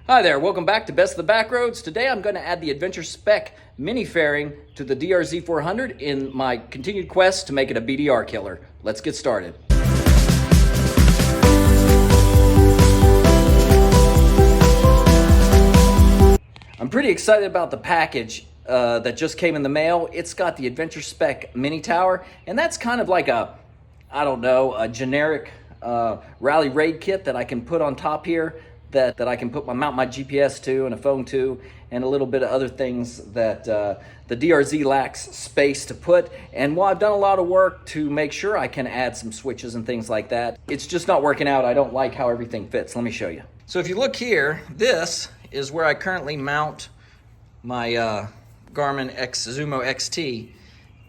Hi there, welcome back to Best of the Backroads. Today I'm going to add the Adventure Spec Mini fairing to the DRZ 400 in my continued quest to make it a BDR killer. Let's get started. I'm pretty excited about the package that just came in the mail. It's got the Adventure Spec Mini Tower, and that's kind of like a generic rally raid kit that I can put on top here, that I can mount my GPS to and a phone to, and a little bit of other things that the DRZ lacks space to put. And while I've done a lot of work to make sure I can add some switches and things like that, it's just not working out. I don't like how everything fits. Let me show you. So if you look here, this is where I currently mount my Garmin Xumo XT.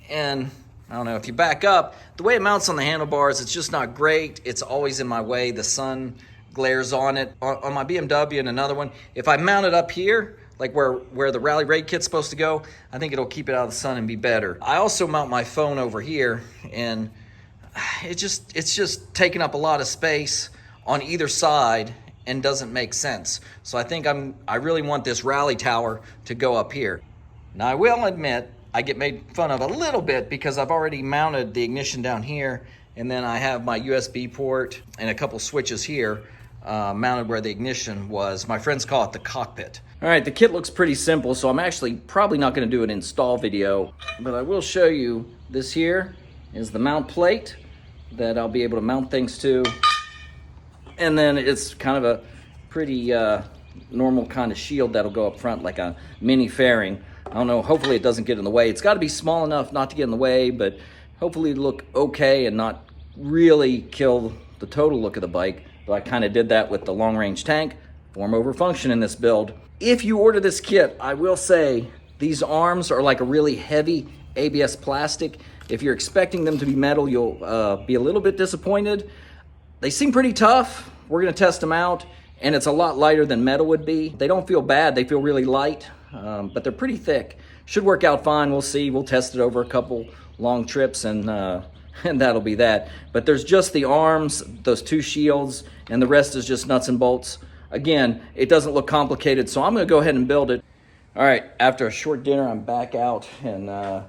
And I don't know, if you back up, the way it mounts on the handlebars, it's just not great. It's always in my way. The sun glares on it. On my BMW and another one, if I mount it up here, like where the rally raid kit's supposed to go, I think it'll keep it out of the sun and be better. I also mount my phone over here, and it's just taking up a lot of space on either side and doesn't make sense. So I think I really want this rally tower to go up here. Now I will admit, I get made fun of a little bit because I've already mounted the ignition down here, and then I have my USB port and a couple switches here mounted where the ignition was. My friends call it the cockpit. All right, the kit looks pretty simple, so I'm actually probably not gonna do an install video, but I will show you this here is the mount plate that I'll be able to mount things to. And then it's kind of a pretty normal kind of shield that'll go up front like a mini fairing. I don't know, hopefully it doesn't get in the way. It's gotta be small enough not to get in the way, but hopefully look okay and not really kill the total look of the bike. But I kind of did that with the long range tank. Form over function in this build. If you order this kit, I will say these arms are like a really heavy ABS plastic. If you're expecting them to be metal, you'll be a little bit disappointed. They seem pretty tough. We're gonna test them out, and it's a lot lighter than metal would be. They don't feel bad, they feel really light, but they're pretty thick. Should work out fine, we'll see. We'll test it over a couple long trips, and that'll be that. But there's just the arms, those two shields, and the rest is just nuts and bolts. Again, it doesn't look complicated, so I'm gonna go ahead and build it. All right, after a short dinner, I'm back out and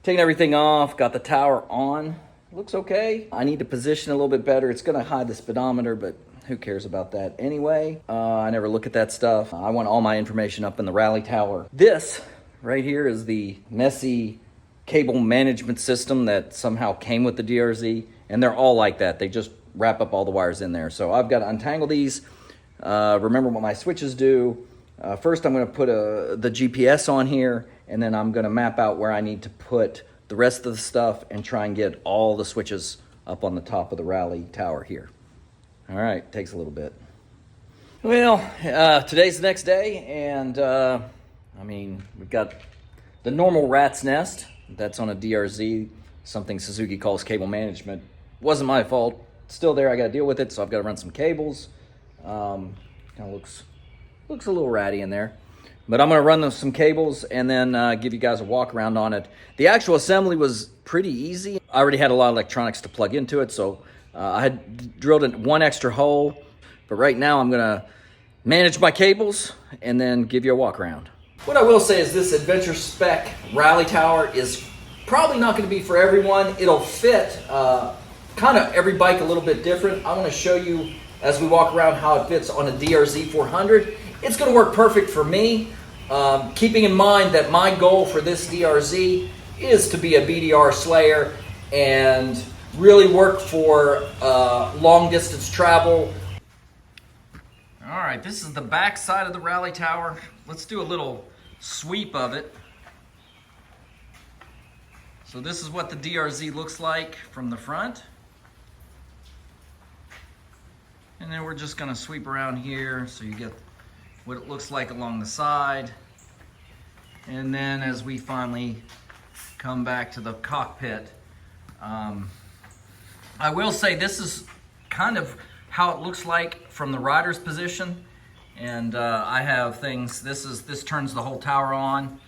taking everything off, got the tower on. Looks okay. I need to position a little bit better. It's gonna hide the speedometer, but who cares about that anyway? I never look at that stuff. I want all my information up in the rally tower. This right here is the messy cable management system that somehow came with the DRZ, and they're all like that. They just wrap up all the wires in there. So I've got to untangle these, remember what my switches do. First I'm gonna put the GPS on here, and then I'm gonna map out where I need to put the rest of the stuff and try and get all the switches up on the top of the rally tower here. All right, takes a little bit. Well, today's the next day, and I mean, we've got the normal rat's nest. That's on a DRZ, something Suzuki calls cable management. Wasn't my fault. Still there, I gotta deal with it, so I've gotta run some cables. Kind of looks a little ratty in there. But I'm gonna run some cables and then give you guys a walk around on it. The actual assembly was pretty easy. I already had a lot of electronics to plug into it, so I had drilled in one extra hole. But right now I'm gonna manage my cables and then give you a walk around. What I will say is this Adventure Spec Rally Tower is probably not gonna be for everyone. It'll fit kind of every bike a little bit different. I wanna show you as we walk around how it fits on a DRZ 400. It's gonna work perfect for me, keeping in mind that my goal for this DRZ is to be a BDR slayer and really work for long distance travel. All right, this is the back side of the rally tower. Let's do a little sweep of it. So this is what the DRZ looks like from the front. And then we're just gonna sweep around here so you get what it looks like along the side. And then as we finally come back to the cockpit, I will say this is kind of how it looks like from the rider's position. And I have things, this turns the whole tower on.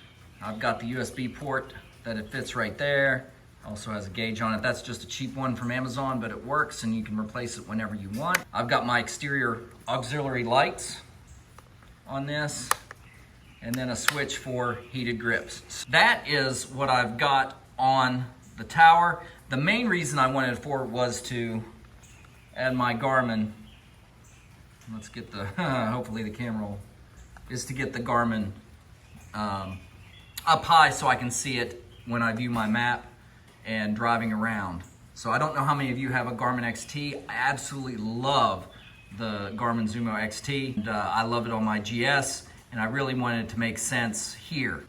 I've got the USB port that it fits right there. Also has a gauge on it. That's just a cheap one from Amazon, but it works and you can replace it whenever you want. I've got my exterior auxiliary lights on this, and then a switch for heated grips. That is what I've got on the tower. The main reason I wanted it for was to add my Garmin. Let's get the, hopefully the camera will, is to get the Garmin up high so I can see it when I view my map and driving around. So I don't know how many of you have a Garmin XT. I absolutely love the Garmin Zumo XT. And, I love it on my GS, and I really wanted it to make sense here.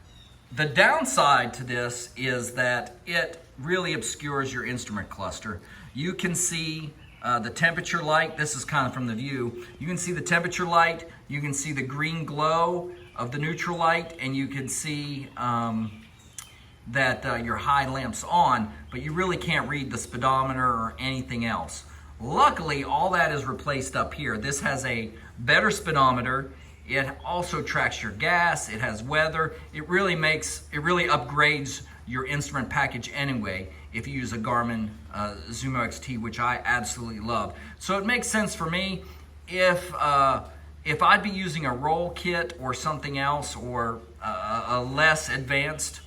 The downside to this is that it really obscures your instrument cluster. You can see the temperature light. This is kind of from the view. You can see the temperature light, you can see the green glow of the neutral light, and you can see that your high lamp's on, but you really can't read the speedometer or anything else. Luckily, all that is replaced up here. This has a better speedometer. It also tracks your gas, it has weather. It really upgrades your instrument package anyway if you use a Garmin Zumo XT, which I absolutely love. So it makes sense for me if I'd be using a roll kit or something else, or a less advanced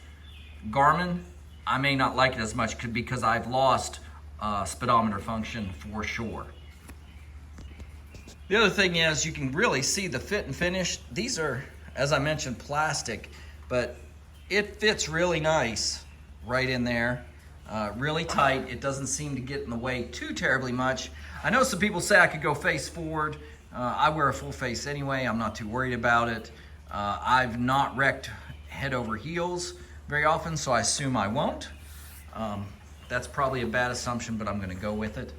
Garmin, I may not like it as much because I've lost speedometer function for sure. The other thing is you can really see the fit and finish. These are, as I mentioned, plastic, but it fits really nice right in there, really tight. It doesn't seem to get in the way too terribly much. I know some people say I could go face forward. I wear a full face anyway. I'm not too worried about it. I've not wrecked head over heels very often, so I assume I won't. That's probably a bad assumption, but I'm gonna go with it.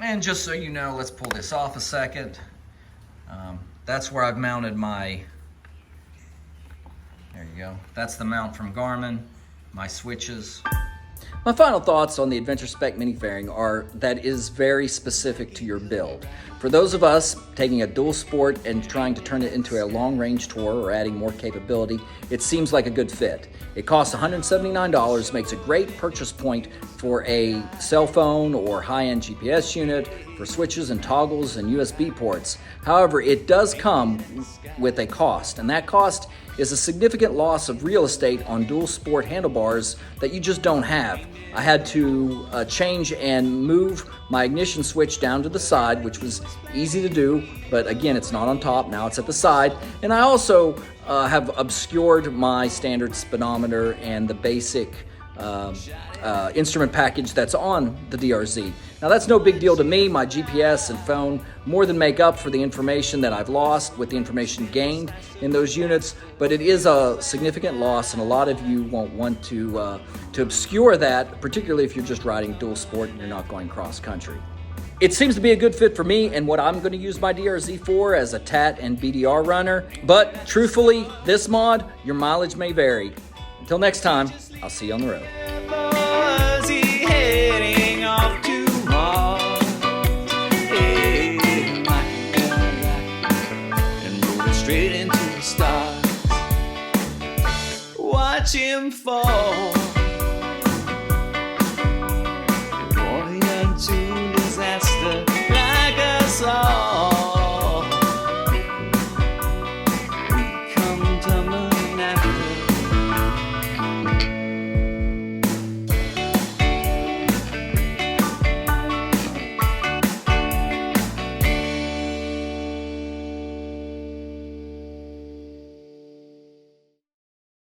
And just so you know, let's pull this off a second. That's where I've mounted my, there you go. That's the mount from Garmin, my switches. My final thoughts on the Adventure Spec Mini fairing are that it is very specific to your build. For those of us taking a dual sport and trying to turn it into a long-range tour or adding more capability, it seems like a good fit. It costs $179, makes a great purchase point for a cell phone or high-end GPS unit, for switches and toggles and USB ports. However, it does come with a cost, and that cost is a significant loss of real estate on dual sport handlebars that you just don't have. I had to change and move my ignition switch down to the side, which was easy to do, but again, it's not on top, now it's at the side. And I also have obscured my standard speedometer and the basic instrument package that's on the DRZ. Now that's no big deal to me. My GPS and phone more than make up for the information that I've lost with the information gained in those units, but it is a significant loss, and a lot of you won't want to obscure that, particularly if you're just riding dual sport and you're not going cross country. It seems to be a good fit for me and what I'm going to use my DRZ for as a TAT and BDR runner, but truthfully, this mod, your mileage may vary. Until next time, I'll see you on the road. Straight into the stars, watch him fall.